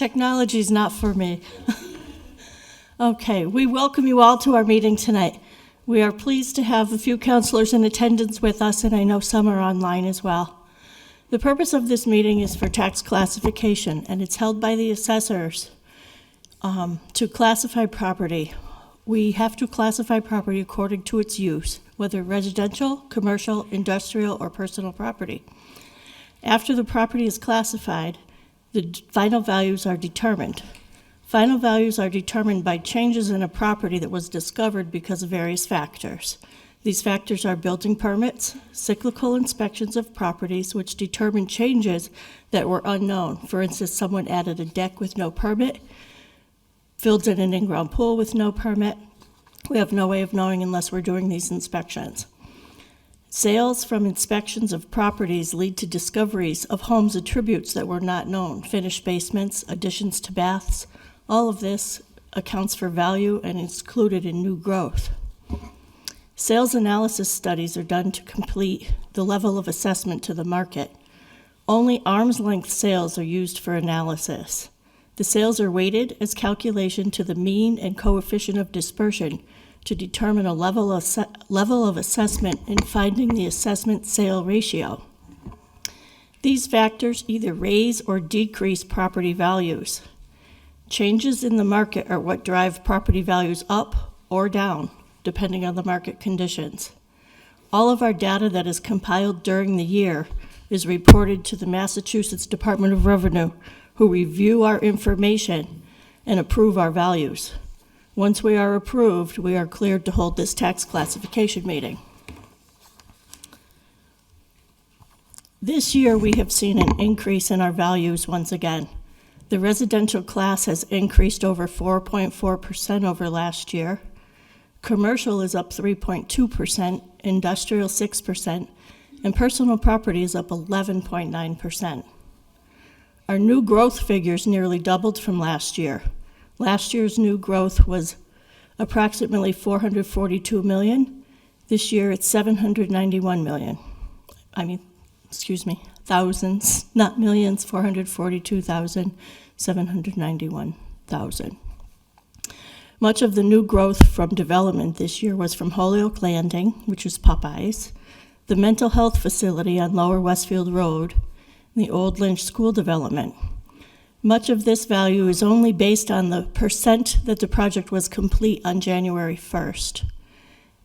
Technology's not for me. Okay, we welcome you all to our meeting tonight. We are pleased to have a few counselors in attendance with us, and I know some are online as well. The purpose of this meeting is for tax classification, and it's held by the assessors to classify property. We have to classify property according to its use, whether residential, commercial, industrial, or personal property. After the property is classified, the final values are determined. Final values are determined by changes in a property that was discovered because of various factors. These factors are building permits, cyclical inspections of properties, which determine changes that were unknown. For instance, someone added a deck with no permit, filled in an in-ground pool with no permit. We have no way of knowing unless we're doing these inspections. Sales from inspections of properties lead to discoveries of homes' attributes that were not known, finished basements, additions to baths. All of this accounts for value and is included in new growth. Sales analysis studies are done to complete the level of assessment to the market. Only arm's length sales are used for analysis. The sales are weighted as calculation to the mean and coefficient of dispersion to determine a level of assessment in finding the assessment-sale ratio. These factors either raise or decrease property values. Changes in the market are what drive property values up or down, depending on the market conditions. All of our data that is compiled during the year is reported to the Massachusetts Department of Revenue, who review our information and approve our values. Once we are approved, we are cleared to hold this tax classification meeting. This year, we have seen an increase in our values once again. The residential class has increased over 4.4% over last year. Commercial is up 3.2%, industrial 6%, and personal property is up 11.9%. Our new growth figures nearly doubled from last year. Last year's new growth was approximately 442 million. This year it's 791 million. Thousands, not millions, 442,791,000. Much of the new growth from development this year was from Holyoke Landing, which is Popeyes, the mental health facility on Lower Westfield Road, and the Old Lynch School development. Much of this value is only based on the percent that the project was complete on January 1st.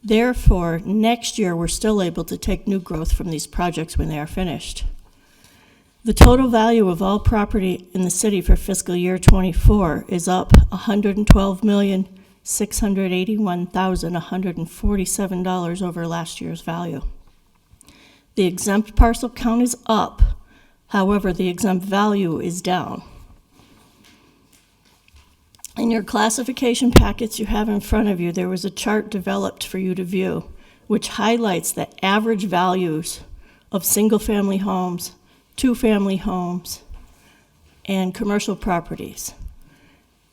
Therefore, next year we're still able to take new growth from these projects when they are finished. The total value of all property in the city for fiscal year 24 is up $112,681,147 over last year's value. The exempt parcel count is up, however, the exempt value is down. In your classification packets you have in front of you, there was a chart developed for you to view, which highlights the average values of single-family homes, two-family homes, and commercial properties.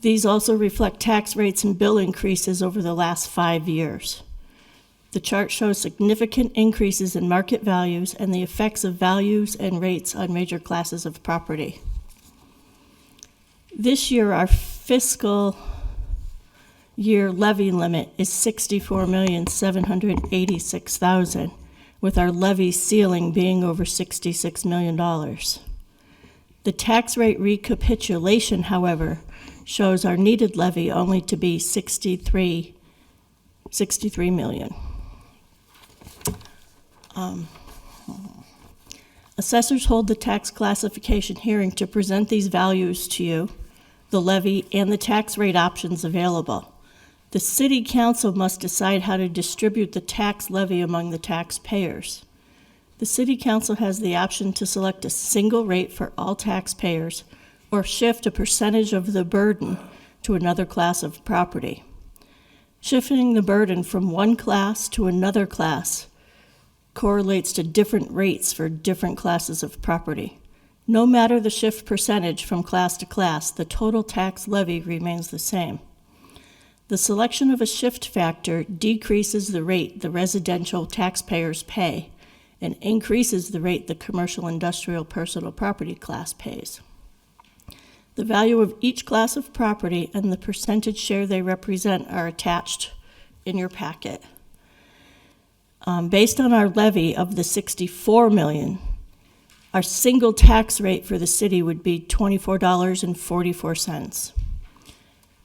These also reflect tax rates and bill increases over the last 5 years. The chart shows significant increases in market values and the effects of values and rates on major classes of property. This year, our fiscal year levy limit is $64,786,000, with our levy ceiling being over $66 million. The tax rate recapitulation, however, shows our needed levy only to be $63 million. Assessors hold the tax classification hearing to present these values to you, the levy, and the tax rate options available. The City Council must decide how to distribute the tax levy among the taxpayers. The City Council has the option to select a single rate for all taxpayers or shift a percentage of the burden to another class of property. Shifting the burden from one class to another class correlates to different rates for different classes of property. No matter the shift percentage from class to class, the total tax levy remains the same. The selection of a shift factor decreases the rate the residential taxpayers pay and increases the rate the commercial, industrial, personal property class pays. The value of each class of property and the percentage share they represent are attached in your packet. Based on our levy of the $64 million, our single tax rate for the city would be $24.44.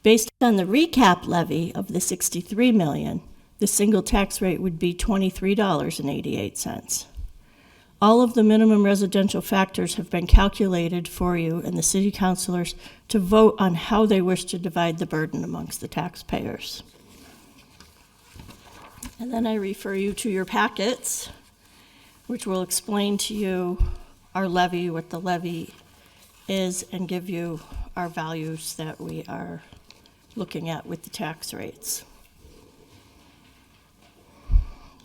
Based on the recap levy of the $63 million, the single tax rate would be $23.88. All of the minimum residential factors have been calculated for you and the city councilors to vote on how they wish to divide the burden amongst the taxpayers. And then I refer you to your packets, which will explain to you our levy, what the levy is, and give you our values that we are looking at with the tax rates.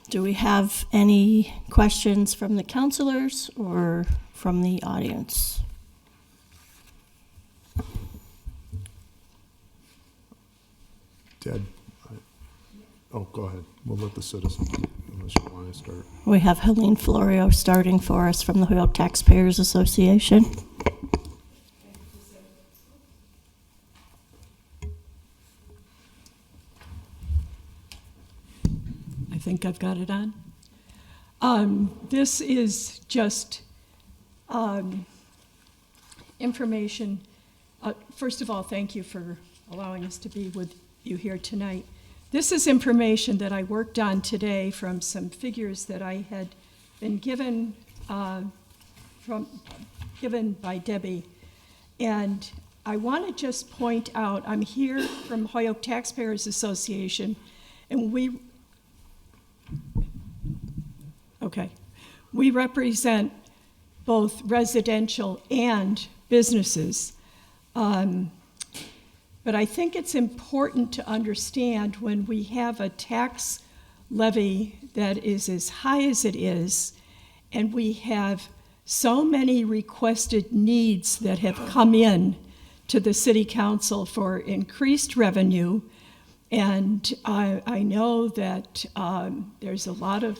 Do we have any questions from the councilors or from the audience? Ted, go ahead. We'll let the citizens, unless you want to start. We have Helene Florio starting for us from the Holyoke Taxpayers Association. I think I've got it on. This is just information. First of all, thank you for allowing us to be with you here tonight. This is information that I worked on today from some figures that I had been given by Debbie. And I want to just point out, I'm here from Holyoke Taxpayers Association, and we represent both residential and businesses. But I think it's important to understand when we have a tax levy that is as high as it is, and we have so many requested needs that have come in to the city council for increased revenue. And I know that there's a lot of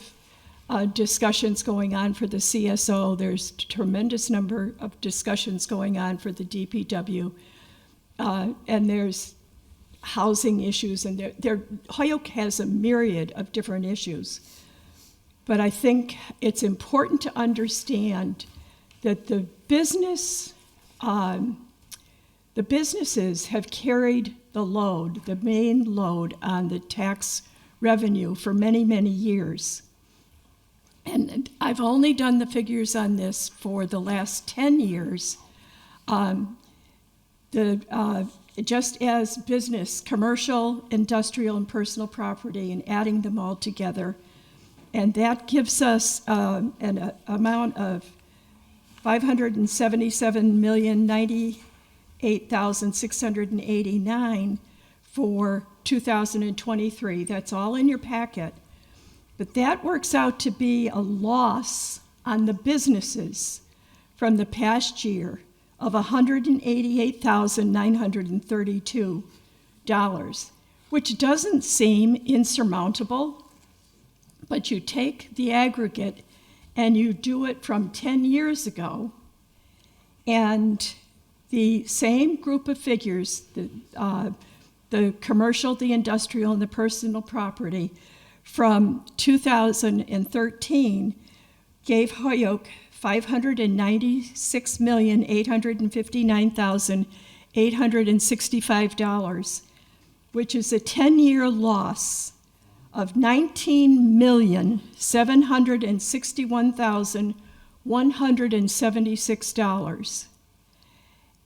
discussions going on for the CSO. There's a tremendous number of discussions going on for the DPW. And there's housing issues, and Holyoke has a myriad of different issues. But I think it's important to understand that the businesses have carried the load, the main load on the tax revenue for many, many years. And I've only done the figures on this for the last 10 years. Just as business, commercial, industrial, and personal property, and adding them all together. And that gives us an amount of $577,098,689 for 2023. That's all in your packet. But that works out to be a loss on the businesses from the past year of $188,932, which doesn't seem insurmountable, but you take the aggregate and you do it from 10 years ago, and the same group of figures, the commercial, the industrial, and the personal property, from 2013 gave Holyoke $596,859,865, which is a 10-year loss of $19,761,176.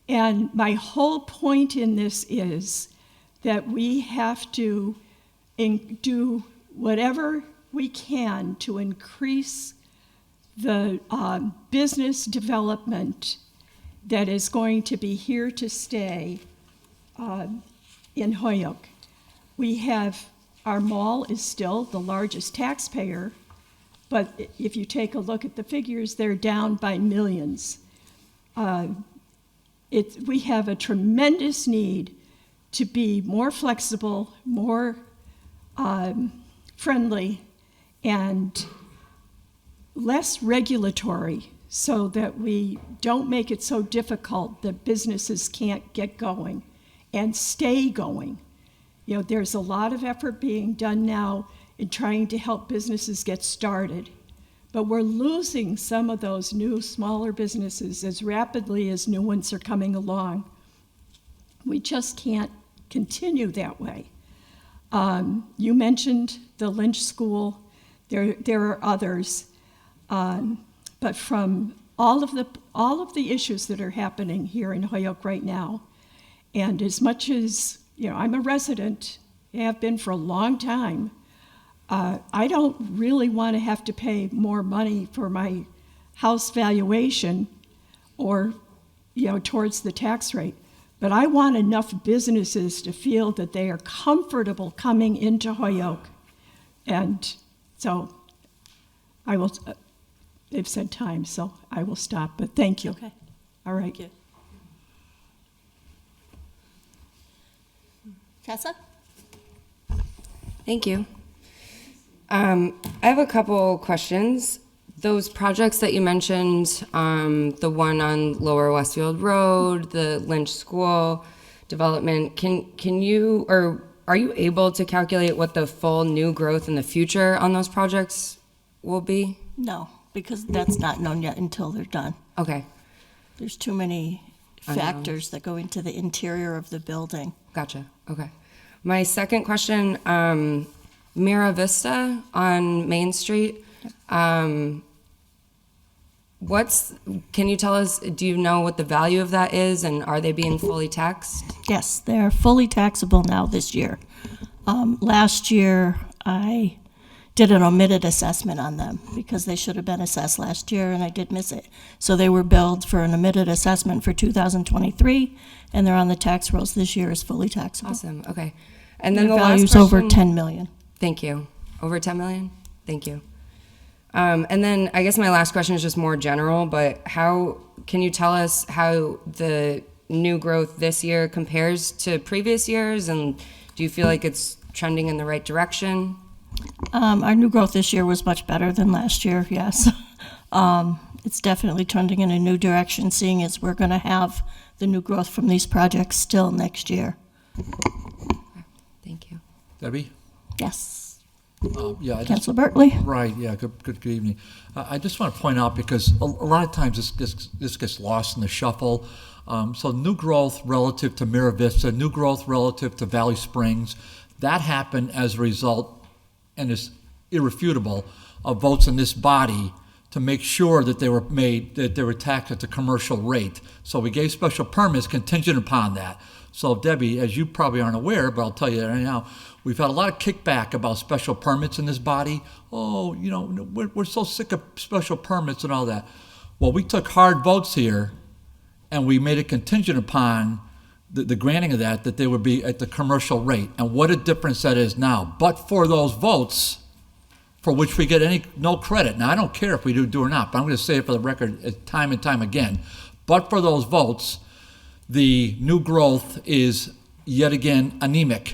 And my whole point in this is that we have to do whatever we can to increase the business development that is going to be here to stay in Holyoke. Our mall is still the largest taxpayer, but if you take a look at the figures, they're down by millions. We have a tremendous need to be more flexible, more friendly, and less regulatory so that we don't make it so difficult that businesses can't get going and stay going. You know, there's a lot of effort being done now in trying to help businesses get started, but we're losing some of those new, smaller businesses as rapidly as new ones are coming along. We just can't continue that way. You mentioned the Lynch School. There are others. But from all of the issues that are happening here in Holyoke right now, and as much as, you know, I'm a resident, have been for a long time, I don't really want to have to pay more money for my house valuation or, you know, towards the tax rate. But I want enough businesses to feel that they are comfortable coming into Holyoke. And so I will, they've said time, so I will stop, but thank you. Okay. All right. Thank you. Tessa? Thank you. I have a couple questions. Those projects that you mentioned, the one on Lower Westfield Road, the Lynch School development, can you, or are you able to calculate what the full new growth in the future on those projects will be? No, because that's not known yet until they're done. Okay, There's too many factors that go into the interior of the building. gotcha. Okay. My second question, Mira Vista on Main Street. Can you tell us, do you know what the value of that is, and are they being fully taxed? Yes, they're fully taxable now this year. Last year, I did an omitted assessment on them because they should have been assessed last year and I did miss it. So they were billed for an omitted assessment for 2023 and they're on the tax rolls this year as fully taxable. Awesome, okay. And then Their the last value's question. over 10 million. Thank you. Over 10 million? Thank you. And then I guess my last question is just more general, but can you tell us how the new growth this year compares to previous years? And do you feel like it's trending in the right direction? Our new growth this year was much better than last year, yes. It's definitely trending in a new direction, seeing as we're going to have the new growth from these projects still next year. Thank you. Debbie? Yes. Yeah, I just, Councilor Berkeley? right, yeah, good evening. I just want to point out, because a lot of times this gets lost in the shuffle. So new growth relative to Mira Vista, new growth relative to Valley Springs, that happened as a result, and it's irrefutable, of votes in this body to make sure that they were taxed at the commercial rate. So we gave special permits contingent upon that. So Debbie, as you probably aren't aware, but I'll tell you right now, we've had a lot of kickback about special permits in this body. Oh, you know, we're so sick of special permits and all that. Well, we took hard votes here, and we made it contingent upon the granting of that they would be at the commercial rate. And what a difference that is now. But for those votes, for which we get no credit. Now, I don't care if we do or not, but I'm going to say it for the record time and time again. But for those votes, the new growth is yet again anemic.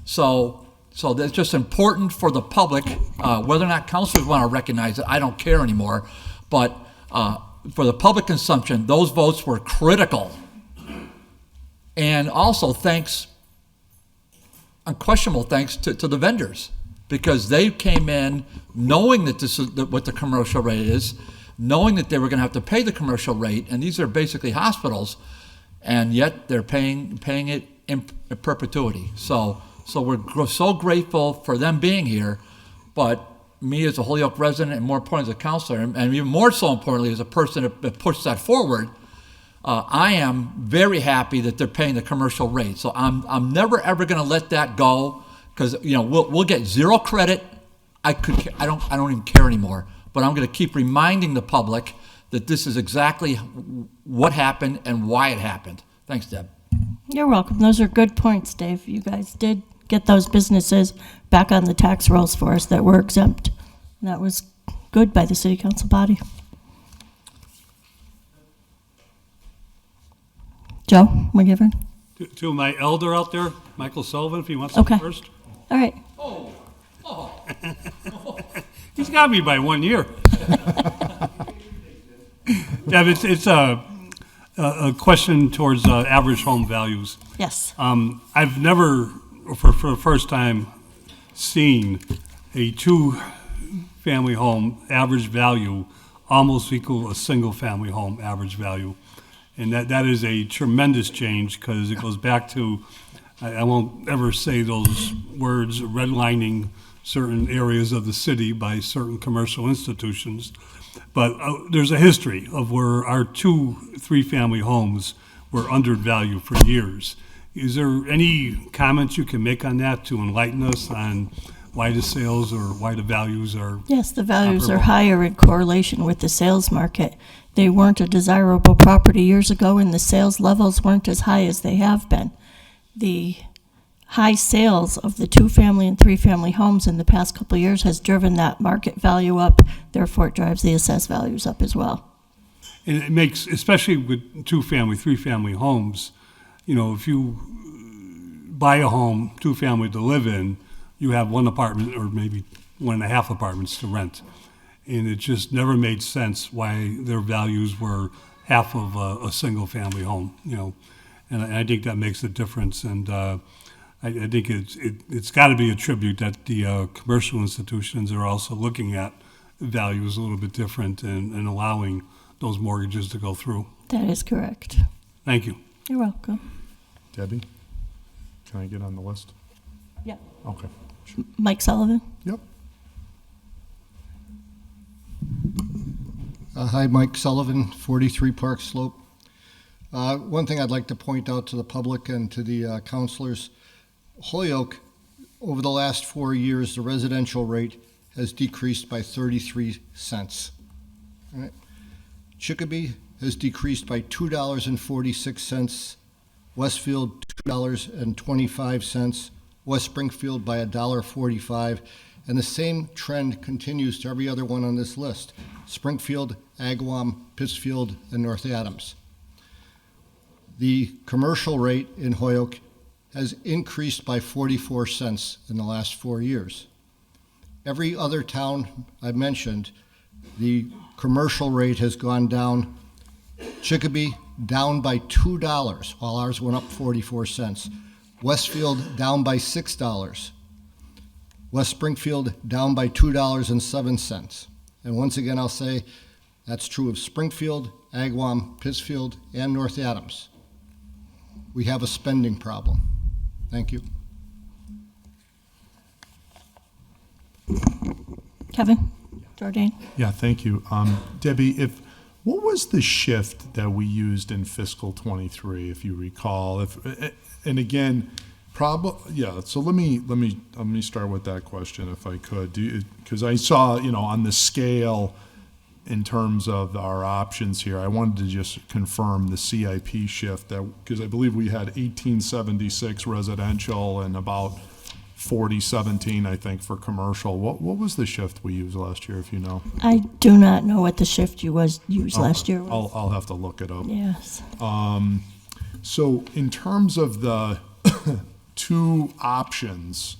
So that's just important for the public. Whether or not councilors want to recognize it, I don't care anymore. But for the public consumption, those votes were critical. And also unquestionable thanks to the vendors, because they came in knowing that this is what the commercial rate is, knowing that they were going to have to pay the commercial rate, and these are basically hospitals, and yet they're paying it in perpetuity. So we're so grateful for them being here, but me as a Holyoke resident, and more importantly as a counselor, and even more so importantly as a person that pushed that forward, I am very happy that they're paying the commercial rate. So I'm never ever going to let that go, because we'll get zero credit. I don't even care anymore. But I'm going to keep reminding the public that this is exactly what happened and why it happened. Thanks, Deb. You're welcome. Those are good points, Dave. You guys did get those businesses back on the tax rolls for us that were exempt. And that was good by the city council body. Joe McGivern? To my elder out there, Michael Sullivan, if he wants to Okay. go first. All right. He's got me by 1 year. Yeah, it's a question towards average home values. Yes. I've never, for the first time, seen a two-family home average value almost equal a single-family home average value. And that is a tremendous change because it goes back to, I won't ever say those words, redlining certain areas of the city by certain commercial institutions. But there's a history of where our three-family homes were undervalued for years. Is there any comments you can make on that to enlighten us on why the sales or why the values are? Yes, the values are comparable? higher in correlation with the sales market. They weren't a desirable property years ago, and the sales levels weren't as high as they have been. The high sales of the two-family and three-family homes in the past couple of years has driven that market value up. Therefore, it drives the assessed values up as well. And it makes, especially with two-family, three-family homes, you know, if you buy a home, two-family to live in, you have one apartment or maybe 1.5 apartments to rent. And it just never made sense why their values were half of a single-family home, you know. And I think that makes a difference. And I think it's got to be a tribute that the commercial institutions are also looking at values a little bit different and allowing those mortgages to go through. That is correct. Thank you. You're welcome. Debbie, can I get on the list? Yeah. Okay. Mike Sullivan? Yep. Hi, Mike Sullivan, 43 Park Slope. One thing I'd like to point out to the public and to the counselors, Holyoke, over the last 4 years, the residential rate has decreased by 33 cents. All right. Chicopee has decreased by $2.46, Westfield $2.25, West Springfield by $1.45, and the same trend continues to every other one on this list: Springfield, Agawam, Pittsfield, and North Adams. The commercial rate in Holyoke has increased by 44 cents in the last 4 years. Every other town I mentioned, the commercial rate has gone down. Chicopee down by $2, while ours went up 44 cents. Westfield down by $6. West Springfield down by $2.07. And once again, I'll say that's true of Springfield, Agawam, Pittsfield, and North Adams. We have a spending problem. Thank you. Kevin? Jordan? Yeah, thank you. Debbie, what was the shift that we used in fiscal '23, if you recall? And again, so let me start with that question, if I could, because I saw, on the scale in terms of our options here, I wanted to just confirm the CIP shift, because I believe we had 1876 residential and about 4017, I think, for commercial. What was the shift we used last year, if you know? I do not know what the shift you used last year was. I'll have to look it up. Yes. So in terms of the two options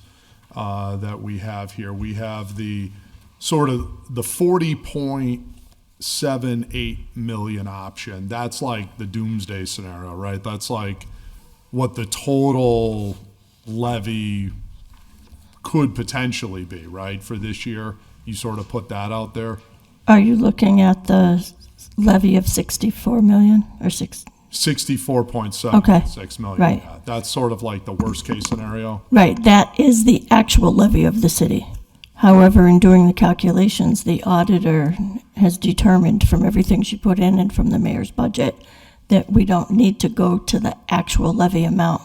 that we have here, we have the sort of the 40.78 million option. That's like the doomsday scenario, right? That's like what the total levy could potentially be, right, for this year. You sort of put that out there. Are you looking at the levy of 64 million or 6? 64.76 million. right. Yeah, that's sort of like the worst case scenario. Right, that is the actual levy of the city. However, in doing the calculations, the auditor has determined from everything she put in and from the mayor's budget that we don't need to go to the actual levy amount,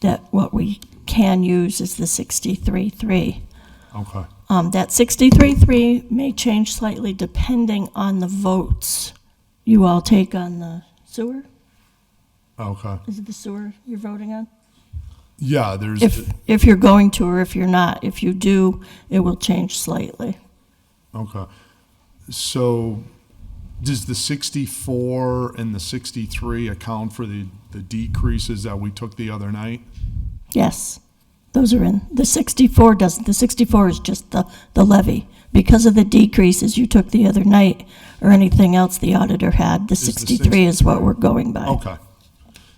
that what we can use is the 63.3. Okay. That 63.3 may change slightly depending on the votes you all take on the sewer. Okay. Is it the sewer you're voting on? Yeah, there's. If you're going to or if you're not. If you do, it will change slightly. Okay. So does the 64 and the 63 account for the decreases that we took the other night? Yes. Those are in. The 64 doesn't. The 64 is just the levy. Because of the decreases you took the other night or anything else the auditor had, the Is the 63 is what we're going by. Okay.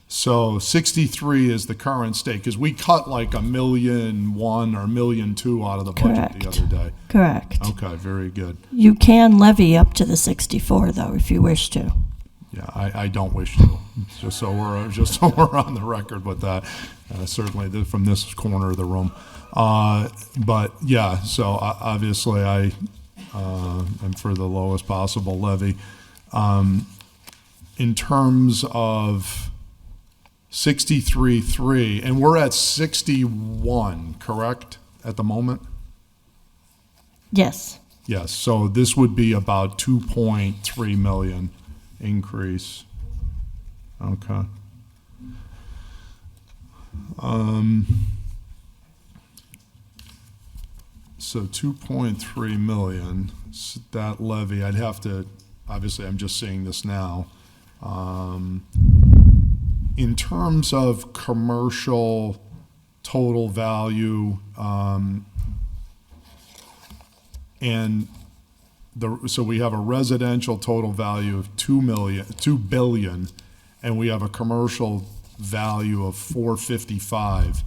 So 63 is the current state, because we cut like $1.1 million or $1.2 million out of the budget the Correct. other day. Correct. Okay, very good. You can levy up to the 64, though, if you wish to. Yeah, I don't wish to, just so we're on the record with that, certainly from this corner of the room. But yeah, so obviously I am for the lowest possible levy. In terms of 63.3, and we're at 61, correct, at the moment? Yes. Yes, so this would be about 2.3 million increase. Okay. So 2.3 million, that levy, I'd have to, obviously I'm just seeing this now. In terms of commercial total value, so we have a residential total value of 2 billion, and we have a commercial value of 455.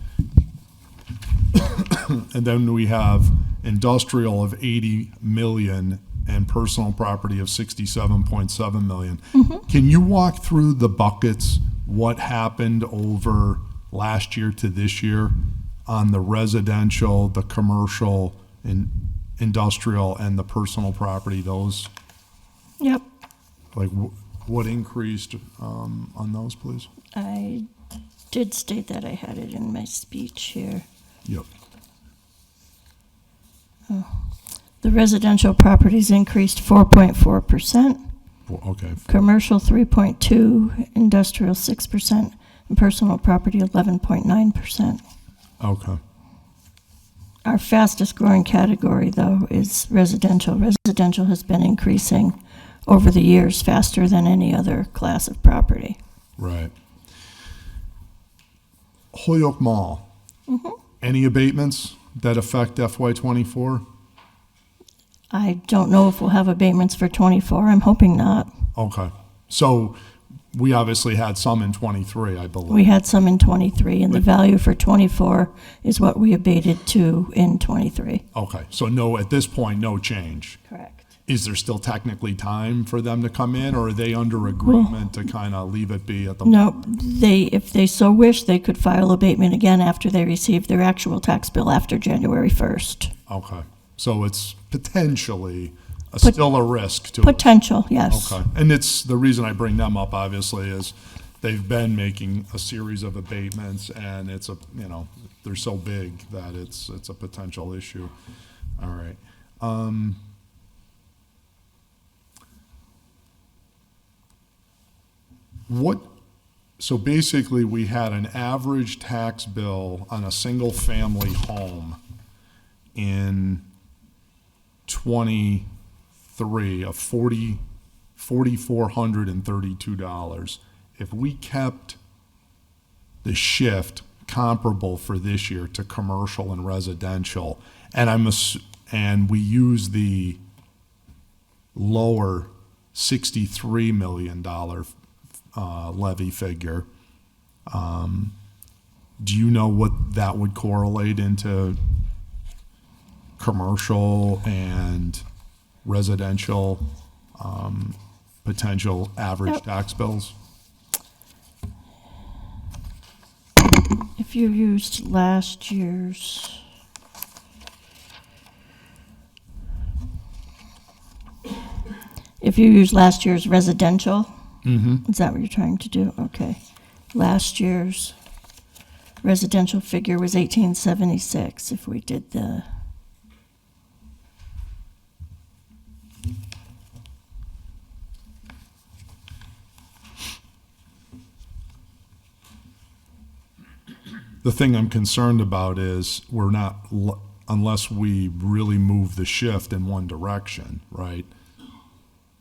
And then we have industrial of 80 million and personal property of 67.7 million. Can you walk through the buckets, what happened over last year to this year on the residential, the commercial, and industrial, and the personal property, those, Yep. like what increased on those, please? I did state that. I had it in my speech here. Yep. The residential properties increased 4.4%, Okay. commercial 3.2%, industrial 6%, and personal property 11.9%. Okay. Our fastest growing category, though, is residential. Residential has been increasing over the years faster than any other class of property. Right. Holyoke Mall. Any abatements that affect FY24? I don't know if we'll have abatements for '24. I'm hoping not. Okay. So we obviously had some in 23, I believe. We had some in '23, and the value for '24 is what we abated to in '23. Okay. So no, at this point, no change. Correct. Is there still technically time for them to come in, or are they under agreement to kind of leave it be at the No, if they so wish, they could file abatement again after they receive their actual tax bill after January 1st. Okay. So it's potentially still a risk to us. Potential, yes. Okay. And it's the reason I bring them up, obviously, is they've been making a series of abatements, and it's they're so big that it's a potential issue. All right. So basically, we had an average tax bill on a single-family home in 23 of $4,432. If we kept the shift comparable for this year to commercial and residential, and we use the lower $63 million levy figure, do you know what that would correlate into commercial and residential potential average tax bills? If you used last year's, residential, is that what you're trying to do? Okay. Last year's residential figure was 1876 if we did the, The thing I'm concerned about is we're not, unless we really move the shift in one direction, right?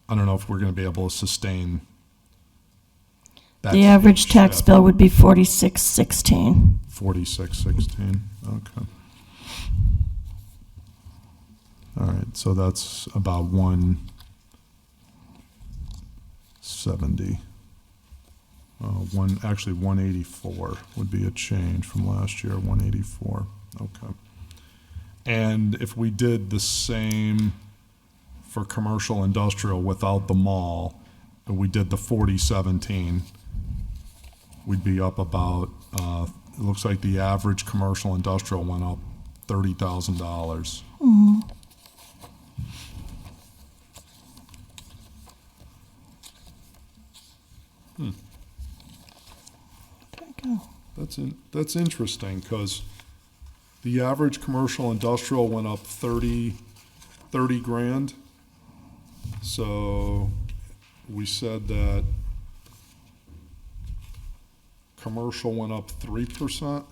I don't know if we're going to be able to sustain That's The average tax shift. bill would be 4616. 4616, okay. All right, so that's about 170. Actually 184 would be a change from last year, 184, okay. And if we did the same for commercial industrial without the mall, and we did the 4017, we'd be up about, it looks like the average commercial industrial went up $30,000. That's interesting, because the average commercial industrial went up 30 grand. So we said that commercial went up 3%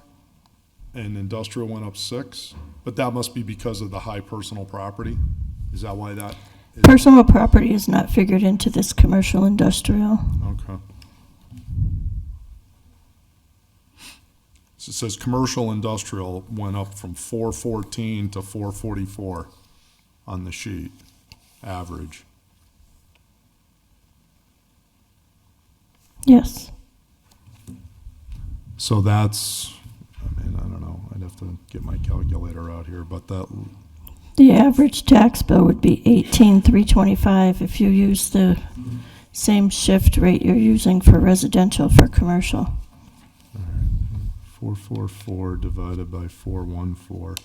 and industrial went up 6%, but that must be because of the high personal property. Is that why that is? Personal property is not figured into this commercial industrial. Okay. So it says commercial industrial went up from 414 to 444 on the sheet, average. Yes. So that's, I mean, I don't know, I'd have to get my calculator out here, but that, The average tax bill would be 18,325 if you use the same shift rate you're using for residential for commercial. 444 divided by 414.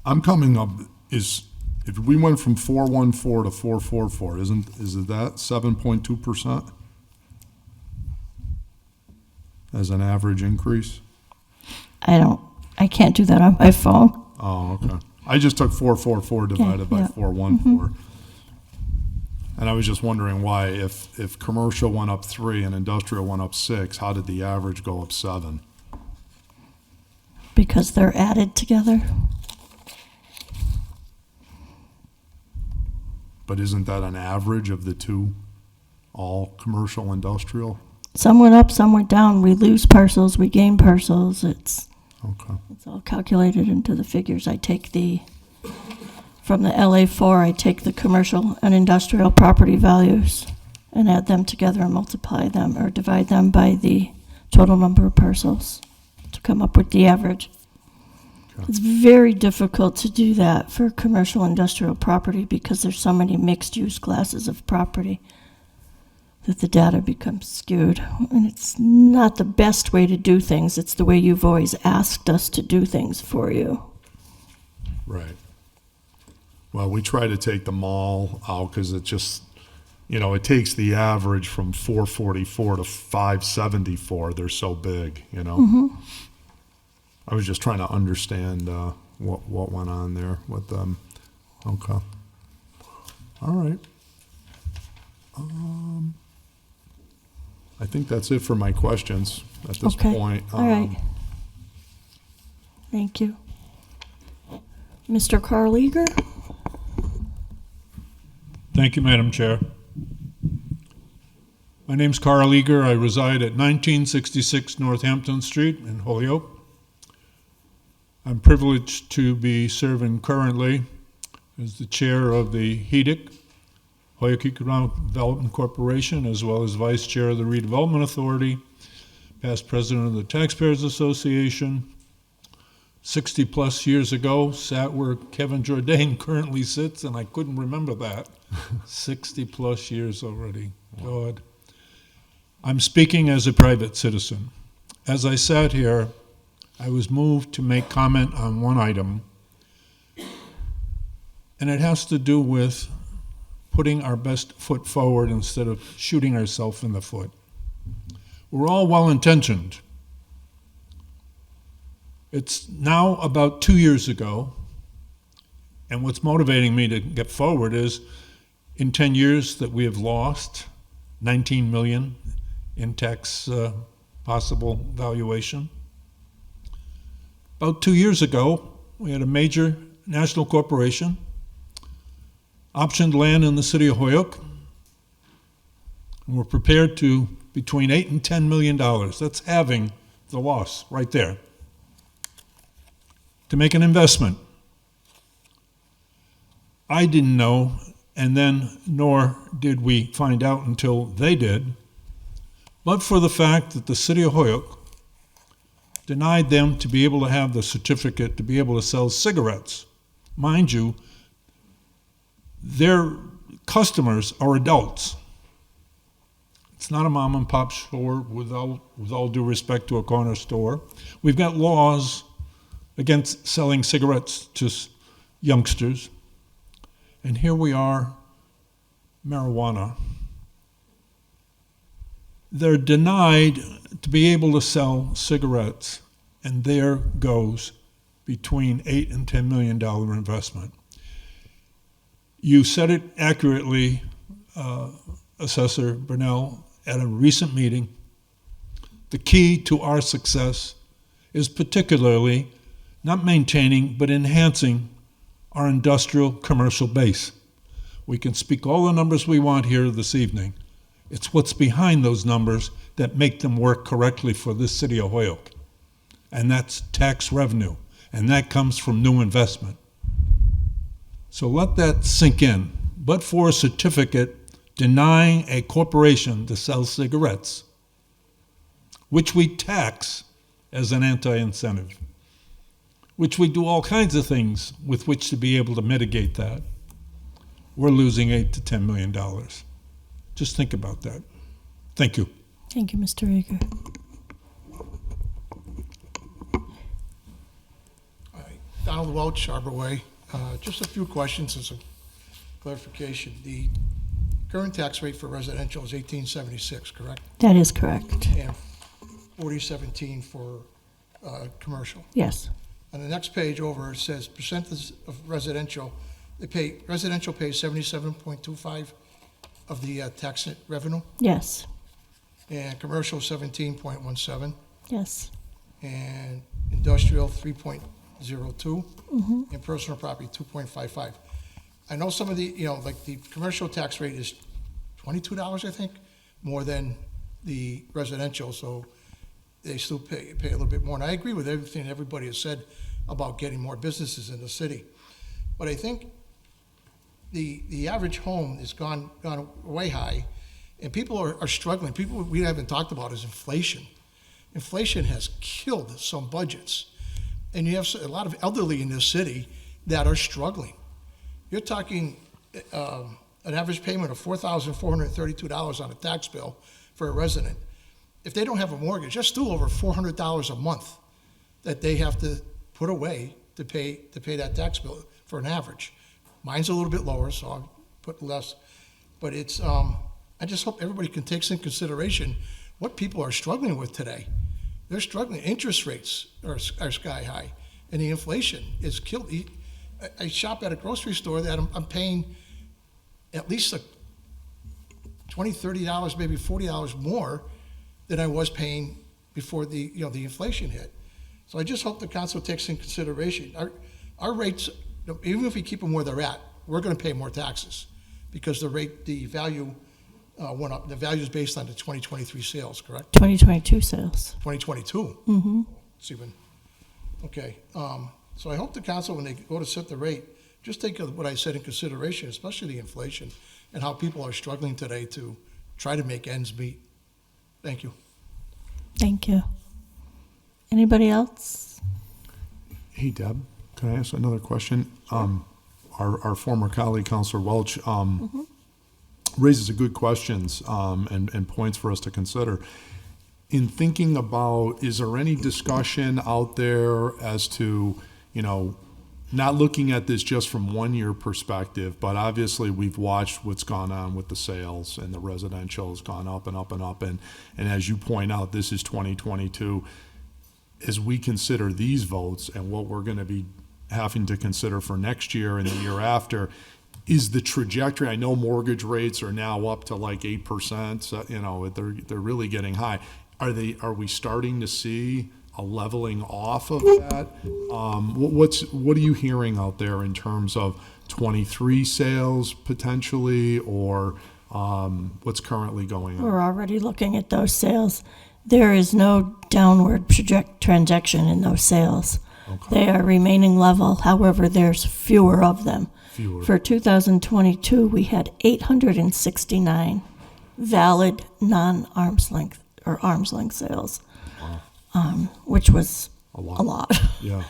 I'm coming up, if we went from 414 to 444, is it that 7.2%? As an average increase? I can't do that on my phone. Oh, okay. I just took 444 divided by yeah. 414. And I was just wondering why, if commercial went up 3 and industrial went up 6, how did the average go up 7? Because they're added together. But isn't that an average of the two, all commercial, industrial? Some went up, some went down. We lose parcels, we gain parcels. It's Okay. all calculated into the figures. I take from the LA4, I take the commercial and industrial property values and add them together and multiply them or divide them by the total number of parcels to come up with the average. Okay. It's very difficult to do that for commercial industrial property because there's so many mixed-use classes of property that the data becomes skewed. And it's not the best way to do things. It's the way you've always asked us to do things for you. Right. Well, we try to take them all out because it just, it takes the average from 444 to 574. They're so big, I was just trying to understand what went on there with them. Okay. All right. I think that's it for my questions at this Okay. point. All right. Thank you. Mr. Carl Eager? Thank you, Madam Chair. My name's Carl Eager. I reside at 1966 Northampton Street in Holyoke. I'm privileged to be serving currently as the chair of the HEDIC, Holyoke Economic Development Corporation, as well as vice chair of the Redevelopment Authority, past president of the Taxpayers Association. 60 plus years ago, sat where Kevin Jourdain currently sits, and I couldn't remember that. 60 plus years already. God. I'm speaking as a private citizen. As I sat here, I was moved to make comment on one item, and it has to do with putting our best foot forward instead of shooting ourselves in the foot. We're all well-intentioned. It's now about 2 years ago, and what's motivating me to get forward is in 10 years that we have lost 19 million in tax possible valuation. About 2 years ago, we had a major national corporation optioned land in the city of Holyoke, and we're prepared to between $8 and $10 million. That's halving the loss right there. To make an investment. I didn't know, and then nor did we find out until they did, but for the fact that the city of Holyoke denied them to be able to have the certificate to be able to sell cigarettes. Mind you, their customers are adults. It's not a mom and pop store with all due respect to a corner store. We've got laws against selling cigarettes to youngsters. And here we are, marijuana. They're denied to be able to sell cigarettes, and there goes between $8 and $10 million investment. You said it accurately, Assessor Burnell, at a recent meeting. The key to our success is particularly not maintaining, but enhancing our industrial commercial base. We can speak all the numbers we want here this evening. It's what's behind those numbers that make them work correctly for this city of Holyoke. And that's tax revenue. And that comes from new investment. So let that sink in. But for a certificate denying a corporation to sell cigarettes, which we tax as an anti-incentive, which we do all kinds of things with which to be able to mitigate that, we're losing $8 to $10 million. Just think about that. Thank you. Thank you, Mr. Rieger. Donald Welch, Arbor Way. Just a few questions and some clarification. The current tax rate for residential is 1876, correct? That is correct. And 4017 for commercial. Yes. On the next page over, it says percentage of residential. Residential pays 77.25 of the tax revenue, Yes. and commercial 17.17, Yes. and industrial 3.02, and personal property 2.55. I know some of the, like the commercial tax rate is $22, I think, more than the residential, so they still pay a little bit more. And I agree with everything everybody has said about getting more businesses in the city. But I think the average home has gone way high, and people are struggling. People we haven't talked about is inflation. Inflation has killed some budgets, and you have a lot of elderly in this city that are struggling. You're talking an average payment of $4,432 on a tax bill for a resident. If they don't have a mortgage, that's still over $400 a month that they have to put away to pay that tax bill for an average. Mine's a little bit lower, so I'll put less. But it's, I just hope everybody can take some consideration what people are struggling with today. They're struggling. Interest rates are sky high, and the inflation is killed. I shop at a grocery store that I'm paying at least $20, $30, maybe $40 more than I was paying before the inflation hit. So I just hope the council takes in consideration. Our rates, even if we keep them where they're at, we're going to pay more taxes because the value went up. The value is based on the 2023 sales, correct? 2022 sales. 2022? Mm-hmm. It's even, okay. So I hope the council, when they go to set the rate, just take what I said in consideration, especially the inflation and how people are struggling today to try to make ends meet. Thank you. Thank you. Anybody else? Hey, Deb, can I ask another question? Our former colleague, Councilor Welch, raises a good questions and points for us to consider. In thinking about, is there any discussion out there as to, not looking at this just from 1 year perspective, but obviously we've watched what's gone on with the sales and the residential has gone up and up and up. And as you point out, this is 2022. As we consider these votes and what we're going to be having to consider for next year and the year after, is the trajectory, I know mortgage rates are now up to like 8%, so, they're really getting high. Are we starting to see a leveling off of that? What are you hearing out there in terms of 23 sales potentially, or what's currently going on. We're already looking at those sales. There is no downward trajectory in those sales. Okay. They are remaining level, however, there's fewer of them. Fewer. For 2022, we had 869 valid non-arm's length or arm's length sales, which was A lot. a lot. Yeah.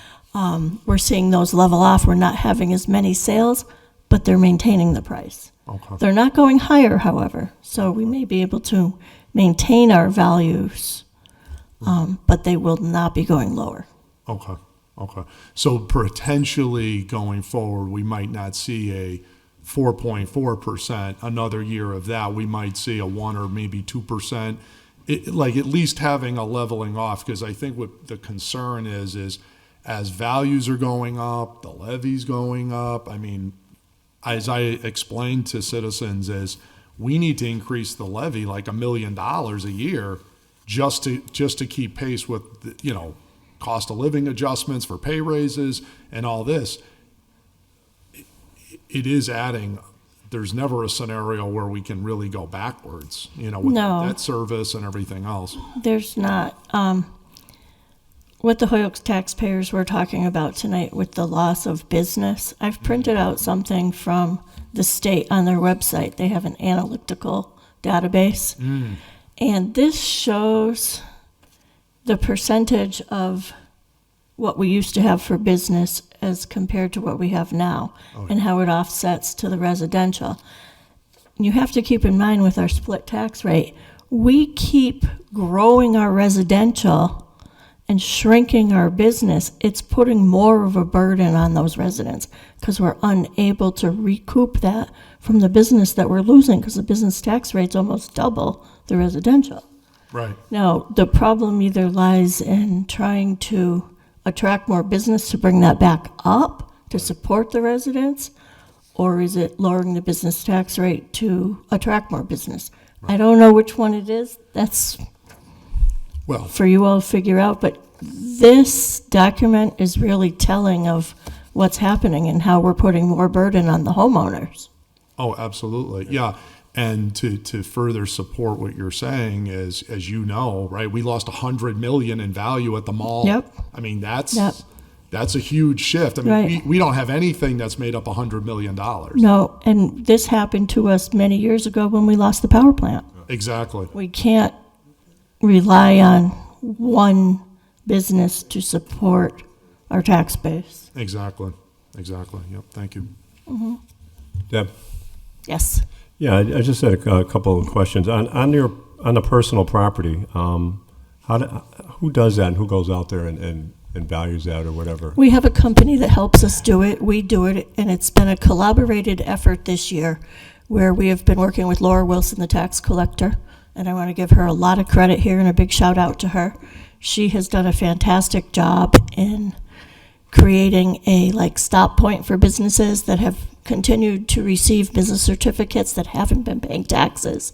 We're seeing those level off. We're not having as many sales, but they're maintaining the price. Okay. They're not going higher, however, so we may be able to maintain our values, but they will not be going lower. Okay. Okay. So potentially going forward, we might not see a 4.4%, another year of that. We might see a 1 or maybe 2%. Like at least having a leveling off, because I think what the concern is as values are going up, the levy's going up. I mean, as I explained to citizens, is we need to increase the levy like $1 million a year just to keep pace with cost of living adjustments for pay raises and all this. It is adding. There's never a scenario where we can really go backwards, with No. debt service and everything else. There's not. What the Holyoke taxpayers were talking about tonight with the loss of business, I've printed out something from the state on their website. They have an analytical database. And this shows the percentage of what we used to have for business as compared to what we have now, and how it offsets to the residential. You have to keep in mind with our split tax rate, we keep growing our residential and shrinking our business. It's putting more of a burden on those residents because we're unable to recoup that from the business that we're losing, because the business tax rate's almost double the residential. Right. Now, the problem either lies in trying to attract more business to bring that back up to support the residents, or is it lowering the business tax rate to attract more business? I don't know which one it is. That's Well, for you all to figure out, but this document is really telling of what's happening and how we're putting more burden on the homeowners. oh, absolutely. Yeah. And to further support what you're saying is, as you know, right, we lost $100 million in value at the mall. Yep. I mean, that's Yep. a huge shift. I mean, Right. we don't have anything that's made up $100 million. No, and this happened to us many years ago when we lost the power plant. Exactly. We can't rely on one business to support our tax base. Exactly. Yep. Thank you. Deb? Yes. Yeah, I just had a couple of questions. On the personal property, who does that and who goes out there and values that or whatever? We have a company that helps us do it. We do it, and it's been a collaborated effort this year where we have been working with Laura Wilson, the tax collector, and I want to give her a lot of credit here and a big shout out to her. She has done a fantastic job in creating a stop point for businesses that have continued to receive business certificates that haven't been paying taxes.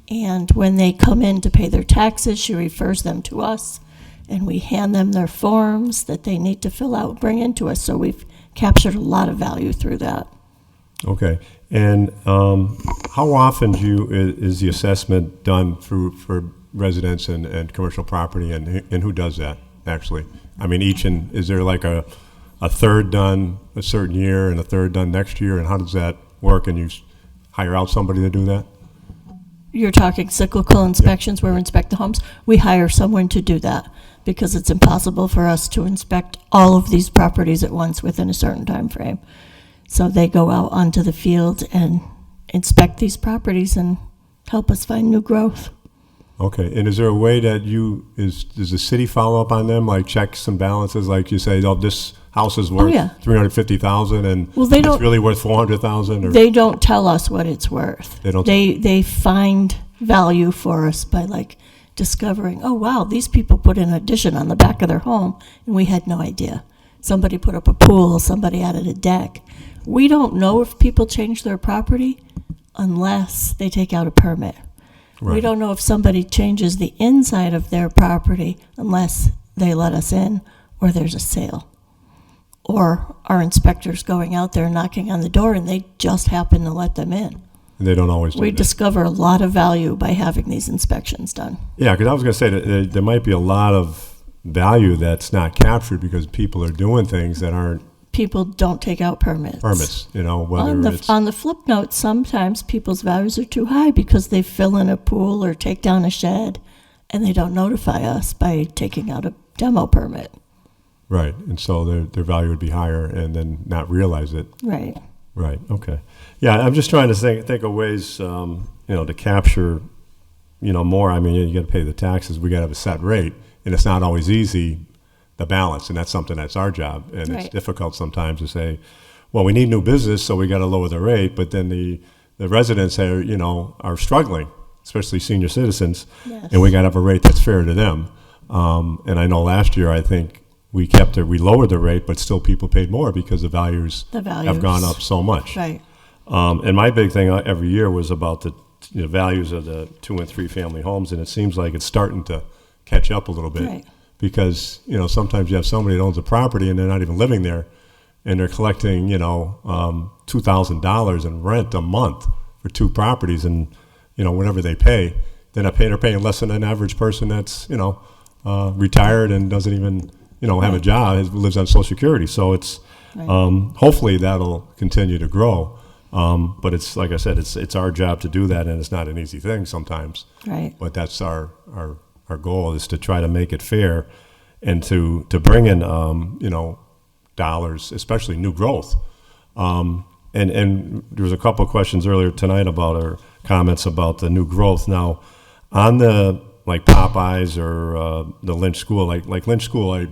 And when they come in to pay their taxes, she refers them to us, and we hand them their forms that they need to fill out and bring into us. So we've captured a lot of value through that. Okay. And how often is the assessment done for residents and commercial property, and who does that, actually? I mean, is there like a third done a certain year and a third done next year, and how does that work? And you hire out somebody to do that? You're talking cyclical inspections where we inspect the homes. We hire someone to do that because it's impossible for us to inspect all of these properties at once within a certain time frame. So they go out onto the field and inspect these properties and help us find new growth. Okay, and is there a way that does the city follow up on them, like checks and balances, like you say, this house is worth yeah. $350,000 and Well, they it's don't- really worth $400,000? Or They don't tell us what it's worth. They don't- They find value for us by discovering, oh wow, these people put an addition on the back of their home and we had no idea. Somebody put up a pool, somebody added a deck. We don't know if people change their property unless they take out a permit. We Right. don't know if somebody changes the inside of their property unless they let us in or there's a sale. Or our inspectors going out there knocking on the door and they just happen to let them in. and they don't always do We that. discover a lot of value by having these inspections done. Yeah, because I was going to say that there might be a lot of value that's not captured because people are doing things that aren't People don't take out permits. permits, you know, whether On the, it's, on the flip note, sometimes people's values are too high because they fill in a pool or take down a shed, and they don't notify us by taking out a demo permit. right, and so their value would be higher and then not realize it. Right. Right, okay. Yeah, I'm just trying to think of ways, you know, to capture, you know, more. I mean, you got to pay the taxes, we got to have a set rate, and it's not always easy, the balance, and that's something that's our job. And it's Right. difficult sometimes to say, well, we need new business, so we got to lower the rate, but then the residents are, you know, are struggling, especially senior citizens, Yes. and we got to have a rate that's fair to them. And I know last year, I think we lowered the rate, but still people paid more because the values The have gone values. up so much. Right. And my big thing every year was about the values of the 2 and 3 family homes, and it seems like it's starting to catch up a little bit. Right. Because, you know, sometimes you have somebody that owns a property and they're not even living there, and they're collecting, you know, $2,000 in rent a month for 2 properties, and, you know, whatever they pay, they're paying less than an average person that's, you know, retired and doesn't even, you know, have a job, lives on Social Security. So it's, hopefully that'll continue to grow. But it's, like I said, it's our job to do that, and it's not an easy thing sometimes. Right. But that's our goal, is to try to make it fair and to bring in, you know, dollars, especially new growth. And there was a couple of questions earlier tonight about, or comments about the new growth. Now, on the, like Popeyes or the Lynch School, like Lynch School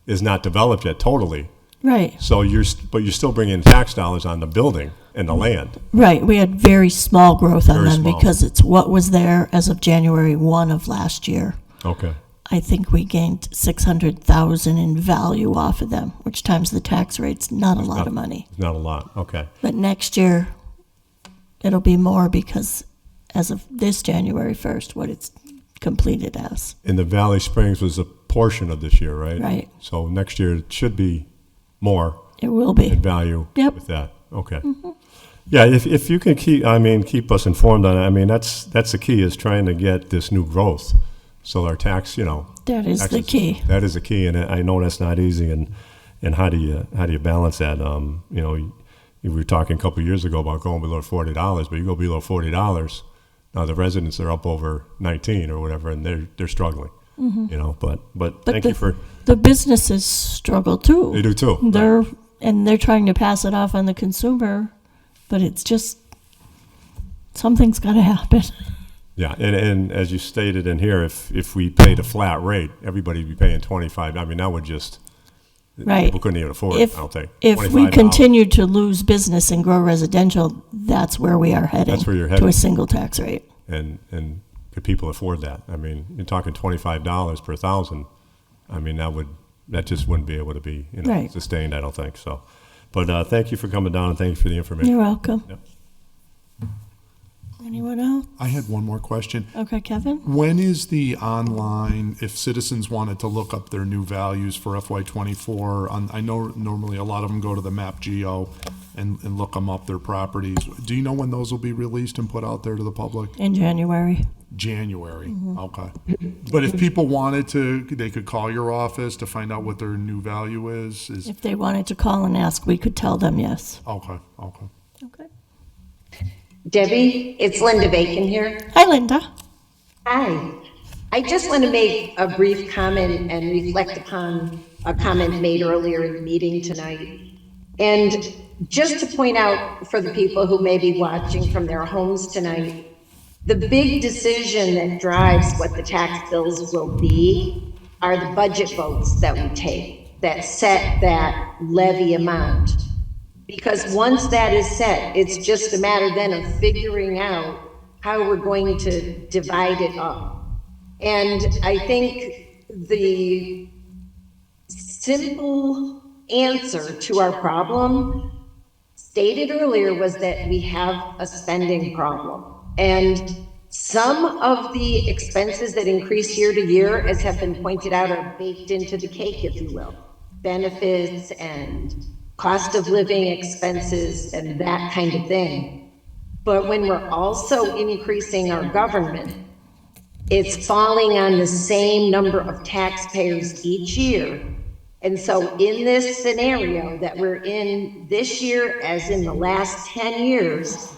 is not developed yet totally. Right. So you're still bringing in tax dollars on the building and the land. Right. We had very small growth on Very them small. because it's what was there as of January 1 of last year. Okay. I think we gained 600,000 in value off of them, which times the tax rate's not a lot of money. Not a lot. Okay. But next year, it'll be more because as of this January 1st, what it's completed as. And the Valley Springs was a portion of this year, right? Right. So next year it should be more It will be. in value Yep. with that. Okay. Yeah, if you can keep us informed on it, I mean, that's the key, is trying to get this new growth. So our tax, you know. That is the taxes- key. That is the key, and I know that's not easy, and how do you balance that? You know, we were talking a couple of years ago about going below $40, but you go below $40, now the residents are up over 19 or whatever, and they're struggling. You know, but thank you for, The businesses struggle too. they do too. They're trying to pass it off on the consumer, but it's just, something's got to happen. Yeah, and as you stated in here, if we paid a flat rate, everybody'd be paying 25. I mean, that would just, Right. people couldn't even afford it, If, I don't think. if we $25. continue to lose business and grow residential, that's where we are heading. That's where you're To heading. a single tax rate. And could people afford that? I mean, you're talking $25 per thousand. I mean, that just wouldn't be able to be, you know, Right. sustained, I don't think, so. But thank you for coming down, and thank you for the information. You're welcome. Yep. Anyone else? I had one more question. Okay, Kevin? When is the online, if citizens wanted to look up their new values for FY '24, I know normally a lot of them go to the Map Geo and look them up, their properties. Do you know when those will be released and put out there to the public? In January. January, okay. But if people wanted to, they could call your office to find out what their new value is? If they wanted to call and ask, we could tell them yes. Okay. Okay. Debbie, it's Linda Bacon here. Hi, Linda. Hi. I just want to make a brief comment and reflect upon a comment made earlier in the meeting tonight. And just to point out for the people who may be watching from their homes tonight, the big decision that drives what the tax bills will be are the budget votes that we take that set that levy amount. Because once that is set, it's just a matter then of figuring out how we're going to divide it up. And I think the simple answer to our problem stated earlier was that we have a spending problem. And some of the expenses that increase year to year, as have been pointed out, are baked into the cake, if you will. Benefits and cost of living expenses and that kind of thing. But when we're also increasing our government, it's falling on the same number of taxpayers each year. And so in this scenario that we're in this year, as in the last 10 years,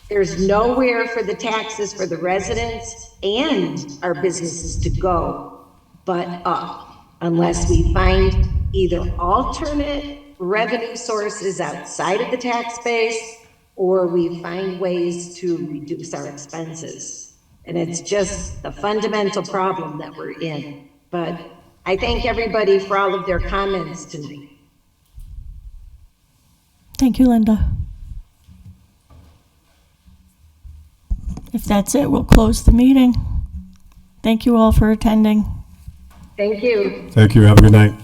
there's nowhere for the taxes for the residents and our businesses to go but up, unless we find either alternate revenue sources outside of the tax base, or we find ways to reduce our expenses. And it's just the fundamental problem that we're in. But I thank everybody for all of their comments tonight. Thank you, Linda. If that's it, we'll close the meeting. Thank you all for attending. Thank you. Thank you. Have a good night.